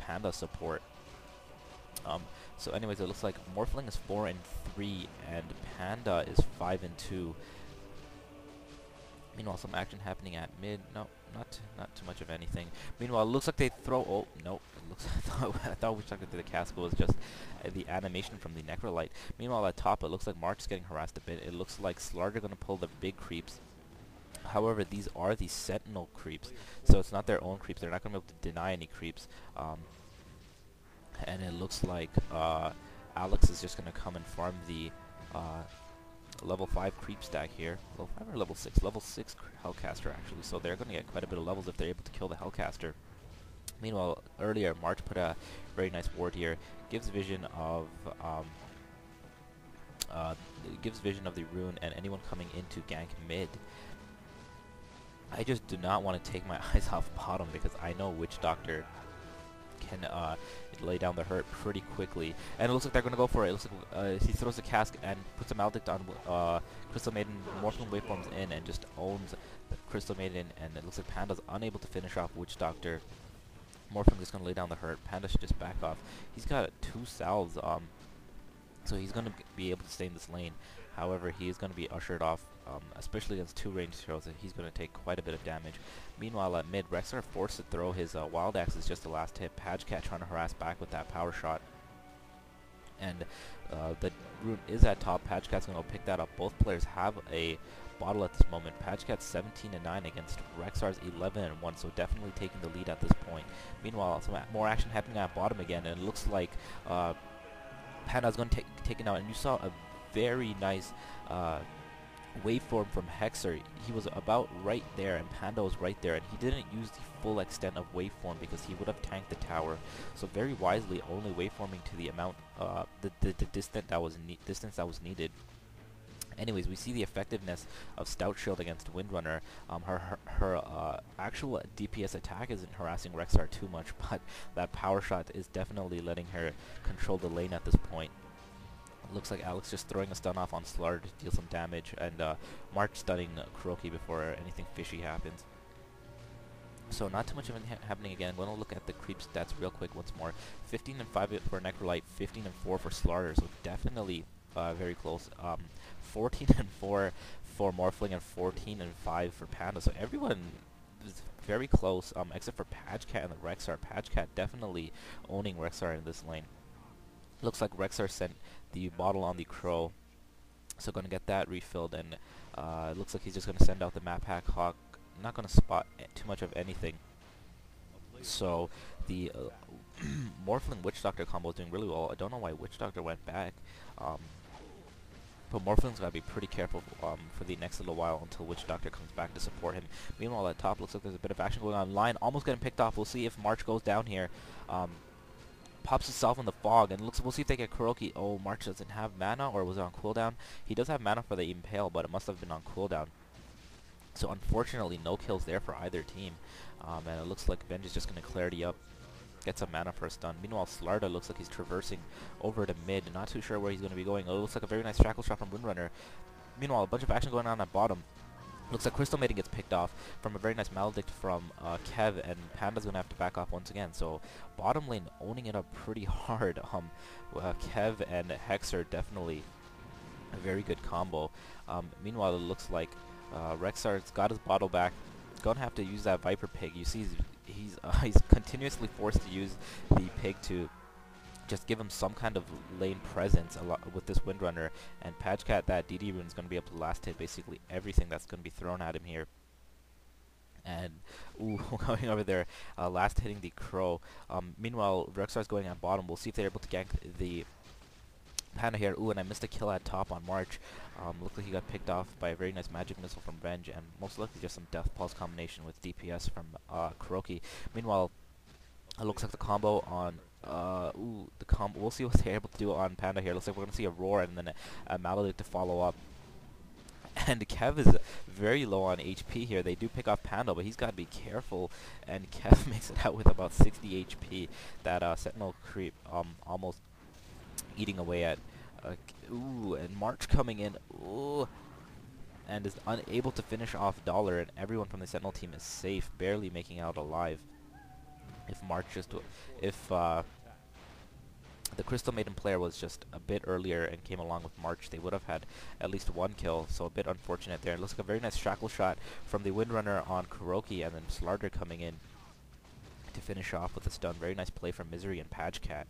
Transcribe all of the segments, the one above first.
Panda support. So anyways, it looks like Morphling is 4-3 and Panda is 5-2. Meanwhile, some action happening at mid. No, not too much of anything. Meanwhile, it looks like they throw. Oh no! It looks. I thought we talked to the castle was just the animation from the Necrolyte. Meanwhile, at top, it looks like March is getting harassed a bit. It looks like Slardar gonna pull the big creeps. However, these are the Sentinel creeps, so it's not their own creeps. They're not gonna be able to deny any creeps. And it looks like Alex is just gonna come and farm the level 5 creep stack here. Level 5 or level 6? Level 6 Hellcaster, actually. So they're going to get quite a bit of levels if they're able to kill the Hellcaster. Meanwhile, earlier, March put a very nice ward here. Gives vision of the rune and anyone coming into gank mid. I just do not want to take my eyes off bottom because I know Witch Doctor can lay down the hurt pretty quickly, and it looks like they're gonna go for it. It looks like he throws the cask and puts a maledict on Crystal Maiden. Morphling waveforms in and just owns the Crystal Maiden, and it looks like Panda's unable to finish off Witch Doctor. Morphling just gonna lay down the hurt. Panda should just back off. He's got 2 salves, so he's gonna be able to stay in this lane. However, he is gonna be ushered off, especially against 2 ranged heroes. He's gonna take quite a bit of damage. Meanwhile, at mid, hexOr forced to throw his Wild Axe as just the last hit. Pajkatt trying to harass back with that power shot. And the rune is at top. Pajkatt's going to pick that up. Both players have a bottle at this moment. Pajkatt's 17-9 against hexOr's 11-1, so definitely taking the lead at this point. Meanwhile, some more action happening at bottom again, and it looks like Panda's going to take it out. And you saw a very nice waveform from hexOr. He was about right there and Panda was right there, and he didn't use the full extent of waveform because he would have tanked the tower. So very wisely only waveforming to the amount the distance that was needed. Anyways, we see the effectiveness of Stout Shield against Windrunner. Her actual DPS attack isn't harassing hexOr too much, but that power shot is definitely letting her control the lane at this point. Looks like Alex just throwing a stun off on Slardar to deal some damage, and March stunning Kuroky before anything fishy happens. So not too much of anything happening again. I'm going to look at the creep stats real quick once more. 15-5 for Necrolyte, 15-4 for Slardar, so definitely very close. 14-4 for Morphling, and 14-5 for Panda. So everyone is very close, except for Pajkatt and the hexOr. Pajkatt definitely owning hexOr in this lane. Looks like hexOr sent the bottle on the Crow, so going to get that refilled, and it looks like he's just going to send out the map hack Hawk. Not going to spot too much of anything. So the Morphling Witch Doctor combo is doing really well. I don't know why Witch Doctor went back, but Morphling's got to be pretty careful for the next little while until Witch Doctor comes back to support him. Meanwhile, at top, looks like there's a bit of action going on. Line almost getting picked off. We'll see if March goes down here. Pops himself in the fog, and we'll see if they get Kuroky. Oh, March doesn't have mana, or was it on cooldown? He does have mana for the Impale, but it must have been on cooldown. So unfortunately, no kills there for either team. And it looks like Venge is just going to clarity up, get some mana for a stun. Meanwhile, Slardar looks like he's traversing over to mid. Not too sure where he's going to be going. Oh, it looks like a very nice shackle shot from Windrunner. Meanwhile, a bunch of action going on at bottom. Looks like Crystal Maiden gets picked off from a very nice maledict from Kev, and Panda's going to have to back off once again. So bottom lane owning it up pretty hard. Kev and hexOr definitely a very good combo. Meanwhile, it looks like hexOr's got his bottle back. Going to have to use that Viper Pig. You see he's continuously forced to use the pig to just give him some kind of lane presence with this Windrunner, and Pajkatt, that DD rune is going to be able to last hit basically everything that's going to be thrown at him here. And ooh, going over there, last hitting the Crow. Meanwhile, hexOr's going at bottom. We'll see if they're able to gank the Panda here. Ooh, and I missed a kill at top on March. Looked like he got picked off by a very nice magic missile from Venge, and most likely just some Death Pulse combination with DPS from Kuroky. Meanwhile, it looks like the combo on we'll see what they're able to do on Panda here. Looks like we're going to see a Roar and then a Maledict to follow up. And Kev is very low on HP here. They do pick off Panda, but he's got to be careful. And Kev makes it out with about 60 HP. That Sentinel creep almost eating away at. Ooh, and March coming in. Ooh. And is unable to finish off Dollar, and everyone from the Sentinel team is safe, barely making out alive. If March just if the Crystal Maiden player was just a bit earlier and came along with March, they would have had at least one kill, so a bit unfortunate there. It looks like a very nice shackle shot from the Windrunner on Kuroky, and then Slardar coming in to finish off with a stun. Very nice play from Misery and Pajkatt.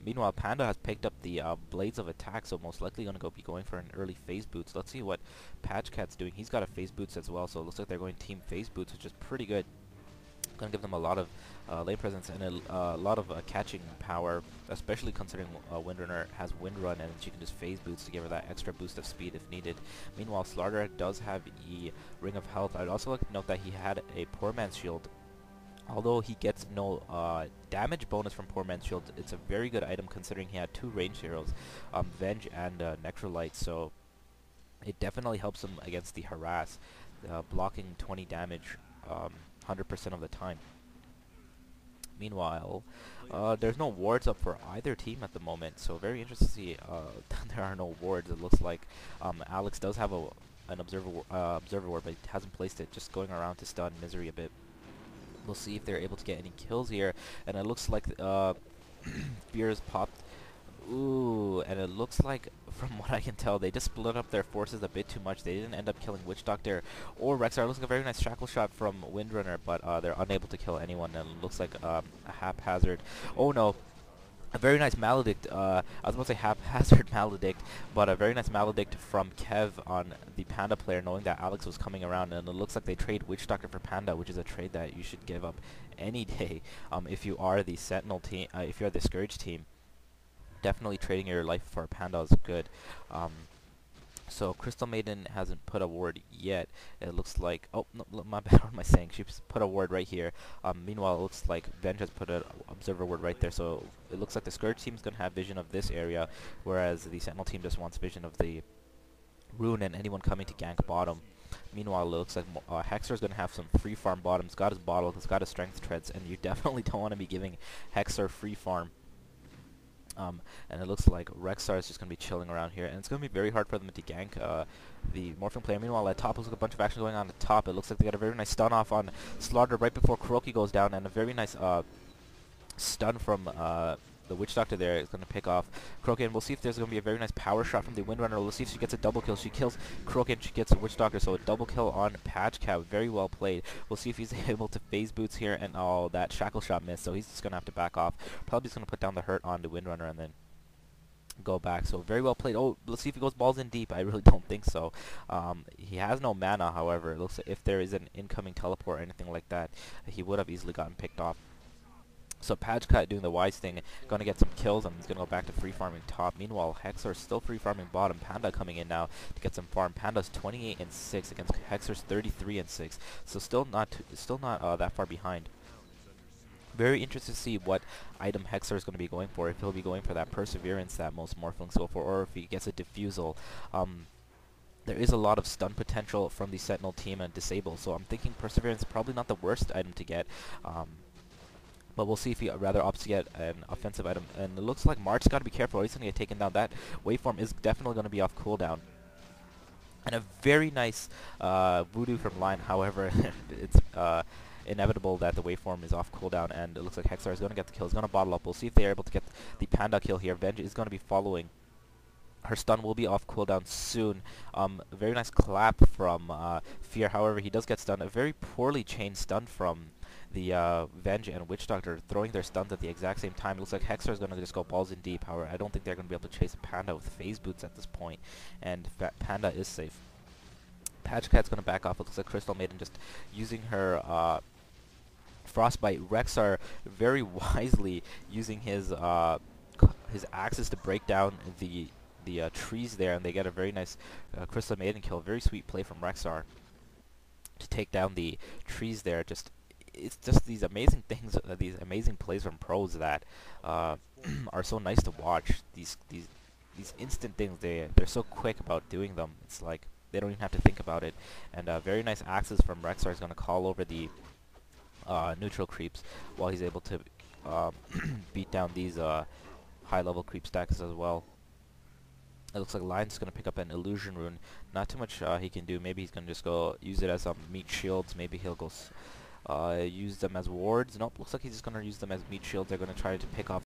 Meanwhile, Panda has picked up the Blades of Attack, so most likely going to be going for an early phase boots. Let's see what Pajkatt's doing. He's got a phase boots as well, so it looks like they're going team phase boots, which is pretty good. Going to give them a lot of lane presence and a lot of catching power, especially considering Windrunner has Windrun and she can just phase boots to give her that extra boost of speed if needed. Meanwhile, Slardar does have a Ring of Health. I'd also like to note that he had a Poor Man's Shield. Although he gets no damage bonus from Poor Man's Shield, it's a very good item considering he had two ranged heroes, Venge and Necrolyte, so it definitely helps him against the harass, blocking 20 damage 100% of the time. Meanwhile, there's no wards up for either team at the moment, so very interesting to see there are no wards. It looks like Alex does have an observer ward, but he hasn't placed it, just going around to stun Misery a bit. We'll see if they're able to get any kills here, and it looks like Fear is popped. Ooh, and it looks like, from what I can tell, they just split up their forces a bit too much. They didn't end up killing Witch Doctor or hexOr. It looks like a very nice shackle shot from Windrunner, but they're unable to kill anyone, and it looks like a haphazard. Oh no. A very nice Maledict, I was about to say haphazard Maledict, but a very nice Maledict from Kev on the Panda player, knowing that Alex was coming around, and it looks like they trade Witch Doctor for Panda, which is a trade that you should give up any day if you are the Sentinel team, if you are the Scourge team. Definitely trading your life for a Panda is good. So Crystal Maiden hasn't put a ward yet. It looks like, oh no, my bad. What am I saying? She's put a ward right here. Meanwhile, it looks like Venge has put an observer ward right there. So it looks like the Scourge team is gonna have vision of this area, whereas the Sentinel team just wants vision of the rune and anyone coming to gank bottom. Meanwhile, it looks like hexOr is gonna have some free farm bottom. He's got his bottle. He's got his strength treads, and you definitely don't want to be giving hexOr free farm. And it looks like hexOr is just going to be chilling around here, and it's going to be very hard for them to gank the Morphling player. Meanwhile, at top, looks like a bunch of action going on at the top. It looks like they got a very nice stun off on Slardar right before Kuroky goes down, and a very nice stun from the Witch Doctor there is going to pick off Kuroky, and we'll see if there's going to be a very nice power shot from the Windrunner. We'll see if she gets a double kill. She kills Kuroky and she gets a Witch Doctor, so a double kill on Pajkatt. Very well played. We'll see if he's able to phase boots here, and oh, that shackle shot missed, so he's just going to have to back off. Probably just going to put down the hurt on the Windrunner and then go back. So very well played. Oh, let's see if he goes balls in deep. I really don't think so. He has no mana, however. It looks like if there is an incoming teleport or anything like that, he would have easily gotten picked off. So Pajkatt doing the wise thing, going to get some kills, and he's going to go back to free farming top. Meanwhile, hexOr is still free farming bottom. Panda coming in now to get some farm. Panda's 28 and 6 against hexOr's 33 and 6. So still not that far behind. Very interested to see what item hexOr is going to be going for. If he'll be going for that Perseverance that most Morphlings go for, or if he gets a Diffusal. There is a lot of stun potential from the Sentinel team and Disable, so I'm thinking Perseverance is probably not the worst item to get. But we'll see if he rather opts to get an offensive item. And it looks like March's got to be careful, or he's going to get taken down. That waveform is definitely going to be off cooldown. And a very nice voodoo from Line, however, it's inevitable that the waveform is off cooldown, and it looks like hexOr is going to get the kill. He's going to bottle up. We'll see if they're able to get the Panda kill here. Venge is going to be following. Her stun will be off cooldown soon. A very nice clap from Fear, however, he does get stunned. A very poorly chained stun from the Venge and Witch Doctor, throwing their stuns at the exact same time. It looks like hexOr is going to just go balls in deep. However, I don't think they're going to be able to chase a Panda with phase boots at this point, and Panda is safe. Pajkatt's going to back off. It looks like Crystal Maiden just using her Frostbite. hexOr very wisely using his axes to break down the trees there, and they get a very nice Crystal Maiden kill. Very sweet play from hexOr to take down the trees there. It's just these amazing things, these amazing plays from pros that are so nice to watch. These instant things, they're so quick about doing them. It's like they don't even have to think about it. And very nice axes from hexOr is going to call over the neutral creeps while he's able to beat down these high-level creep stacks as well. It looks like Lion's going to pick up an illusion rune. Not too much he can do. Maybe he's going to just go use it as meat shields. Maybe he'll go Use them as wards. Nope, looks like he's just gonna use them as meat shields. They're gonna try to pick off